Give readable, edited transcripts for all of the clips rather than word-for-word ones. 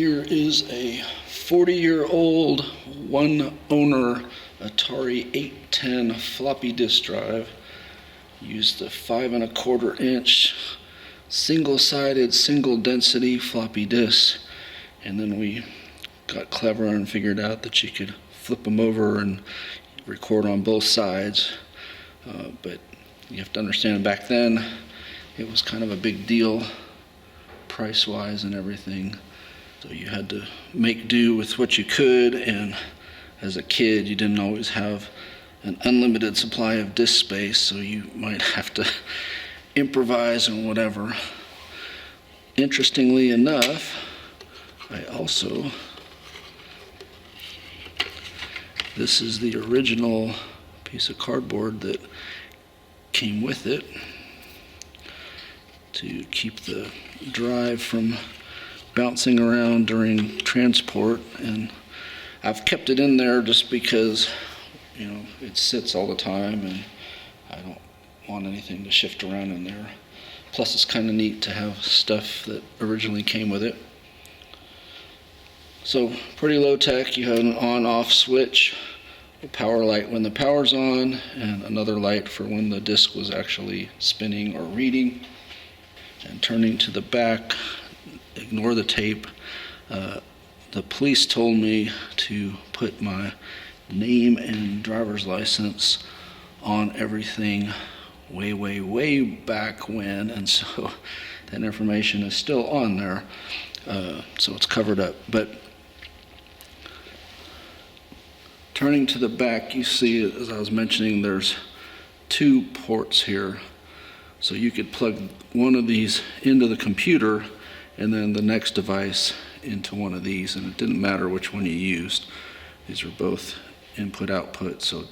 Here is a 40-year-old one-owner Atari 810 floppy disk drive. Used the 5 1/4 inch single-sided, single-density floppy disk, and then we got clever and figured out that you could flip them over and record on both sides. But you have to understand, back then it was kind of a big deal price-wise and everything. So you had to make do with what you could, and as a kid you didn't always have an unlimited supply of disk space, so you might have to improvise and whatever. Interestingly enough, this is the original piece of cardboard that came with it to keep the drive from bouncing around during transport, and I've kept it in there just because, it sits all the time and I don't want anything to shift around in there. Plus it's kind of neat to have stuff that originally came with it. So pretty low tech. You have an on-off switch, a power light when the power's on, and another light for when the disk was actually spinning or reading. And turning to the back, ignore the tape. The police told me to put my name and driver's license on everything way back when, and so that information is still on there, so it's covered up. But turning to the back, you see, as I was mentioning, there's 2 ports here, so you could plug one of these into the computer and then the next device into one of these, and it didn't matter which one you used. These are both input-output, so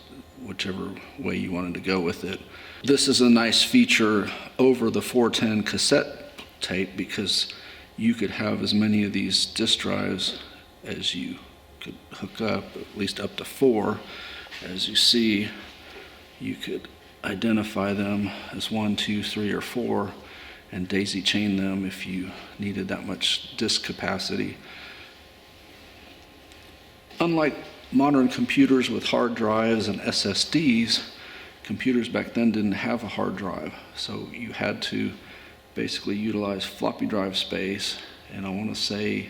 whichever way you wanted to go with it. This is a nice feature over the 410 cassette tape, because you could have as many of these disk drives as you could hook up, at least up to 4. As you see, you could identify them as 1, 2, 3, or 4, and daisy chain them if you needed that much disk capacity. Unlike modern computers with hard drives and SSDs, computers back then didn't have a hard drive, so you had to basically utilize floppy drive space, and I want to say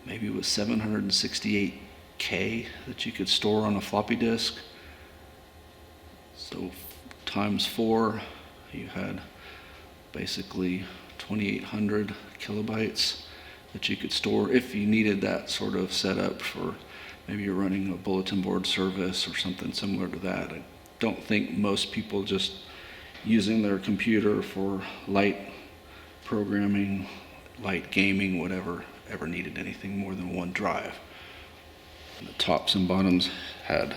maybe it was 768K that you could store on a floppy disk. So times 4, you had basically 2,800 kilobytes that you could store if you needed that sort of setup for maybe you're running a bulletin board service or something similar to that. I don't think most people just using their computer for light programming, light gaming, whatever, ever needed anything more than 1 drive. And the tops and bottoms had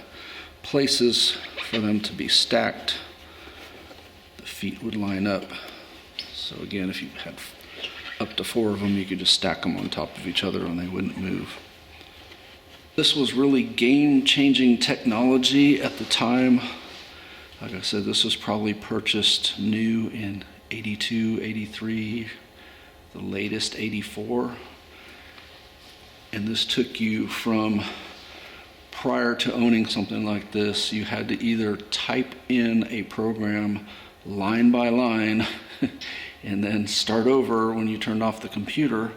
places for them to be stacked. The feet would line up. So again, if you had up to 4 of them, you could just stack them on top of each other and they wouldn't move. This was really game-changing technology at the time. Like I said, this was probably purchased new in 82, 83, the latest 84. And this took you from, prior to owning something like this, you had to either type in a program line by line and then start over when you turned off the computer,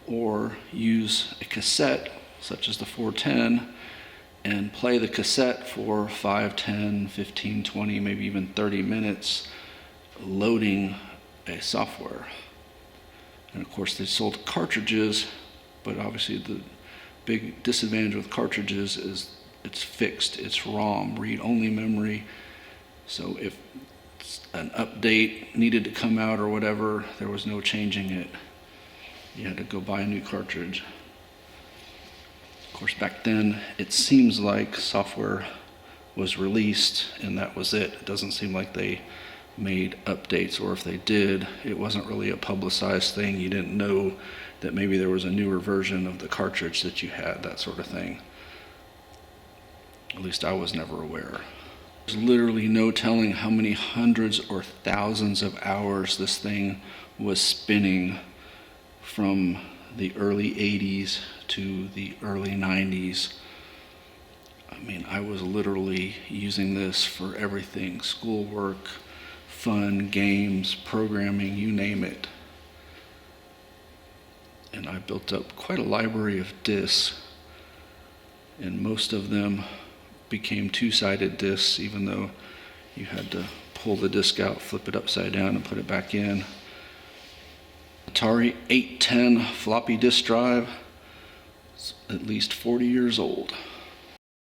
or use a cassette such as the 410 and play the cassette for 5, 10, 15, 20, maybe even 30 minutes loading a software. And of course they sold cartridges, but obviously the big disadvantage with cartridges is it's fixed, it's ROM, read-only memory. So if an update needed to come out or whatever, there was no changing it. You had to go buy a new cartridge. Of course, back then, it seems like software was released and that was it. It doesn't seem like they made updates, or if they did, it wasn't really a publicized thing. You didn't know that maybe there was a newer version of the cartridge that you had, that sort of thing. At least I was never aware. There's literally no telling how many hundreds or thousands of hours this thing was spinning from the early 80s to the early 90s. I mean, I was literally using this for everything: schoolwork, fun, games, programming, you name it. And I built up quite a library of discs, and most of them became two-sided discs, even though you had to pull the disc out, flip it upside down, and put it back in. Atari 810 floppy disk drive. It's at least 40 years old.